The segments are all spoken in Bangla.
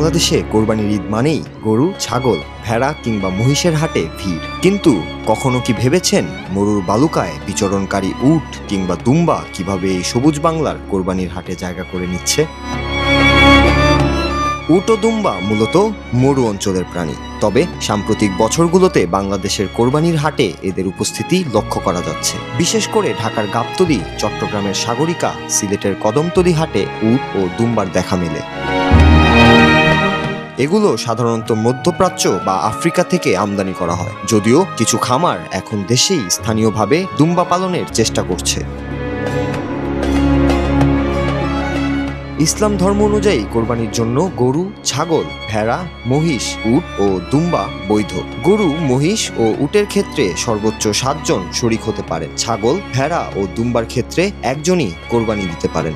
বাংলাদেশে কোরবানির ঈদ মানেই গরু, ছাগল, ভেড়া কিংবা মহিষের হাটে ভিড়। কিন্তু কখনো কি ভেবেছেন মরুর বালুকায় বিচরণকারী উট কিংবা দুম্বা কিভাবে এই সবুজ বাংলার কোরবানির হাটে জায়গা করে নিচ্ছে? উট ও দুম্বা মূলত মরু অঞ্চলের প্রাণী, তবে সাম্প্রতিক বছরগুলোতে বাংলাদেশের কোরবানির হাটে এদের উপস্থিতি লক্ষ্য করা যাচ্ছে। বিশেষ করে ঢাকার গাবতলী, চট্টগ্রামের সাগরিকা, সিলেটের কদমতলী হাটে উট ও দুম্বার দেখা মেলে। এগুলো সাধারণত মধ্যপ্রাচ্য বা আফ্রিকা থেকে আমদানি করা হয়, যদিও কিছু খামার এখন দেশেই স্থানীয়ভাবে দুম্বা পালনের চেষ্টা করছে। ইসলাম ধর্ম অনুযায়ী কোরবানির জন্য গরু, ছাগল, ভেড়া, মহিষ, উট ও দুম্বা বৈধ। গরু, মহিষ ও উটের ক্ষেত্রে সর্বোচ্চ 7 জন শরীক হতে পারেন। ছাগল, ভেড়া ও দুম্বার ক্ষেত্রে একজনই কোরবানি দিতে পারেন।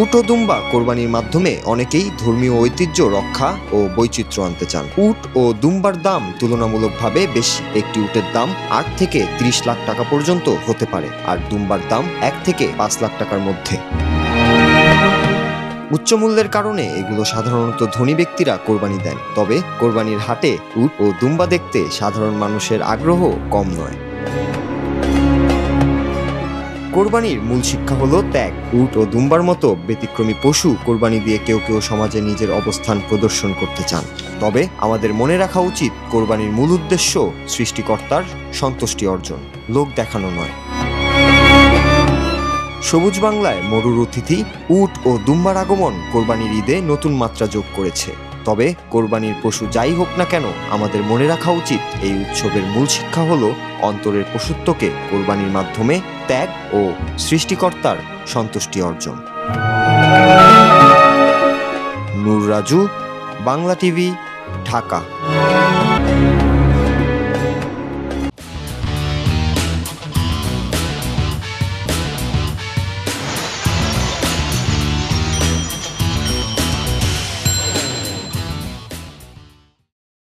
উট ও দুম্বা কোরবানির মাধ্যমে অনেকেই ধর্মীয় ঐতিহ্য রক্ষা ও বৈচিত্র্য আনতে চান। উট ও দুম্বার দাম তুলনামূলকভাবে বেশি। একটি উটের দাম 8 থেকে 30 লাখ টাকা পর্যন্ত হতে পারে, আর দুম্বার দাম 1 থেকে 5 লাখ টাকার মধ্যে। উচ্চ মূল্যের কারণে এগুলো সাধারণত ধনী ব্যক্তিরা কোরবানি দেন, তবে কোরবানির হাটে উট ও দুম্বা দেখতে সাধারণ মানুষের আগ্রহ কম নয়। কোরবানির মূল শিক্ষা হলো ত্যাগ। উট ও দুম্বার মতো ব্যতিক্রমী পশু কোরবানি দিয়ে কেউ কেউ সমাজে নিজের অবস্থান প্রদর্শন করতে চান। তবে আমাদের মনে রাখা উচিত, কোরবানির মূল উদ্দেশ্য সৃষ্টিকর্তার সন্তুষ্টি অর্জন, লোক দেখানো নয়। সবুজ বাংলায় মরুর অতিথি উট ও দুম্বার আগমন কোরবানির ঈদে নতুন মাত্রা যোগ করেছে। তবে কোরবানির পশু যাই হোক না কেন, আমাদের মনে রাখা উচিত, এই উৎসবের মূল শিক্ষা হলো অন্তরের পশুত্বকে কোরবানির মাধ্যমে ত্যাগ ও সৃষ্টিকর্তার সন্তুষ্টি অর্জন। নূর রাজু, বাংলা টিভি, ঢাকা।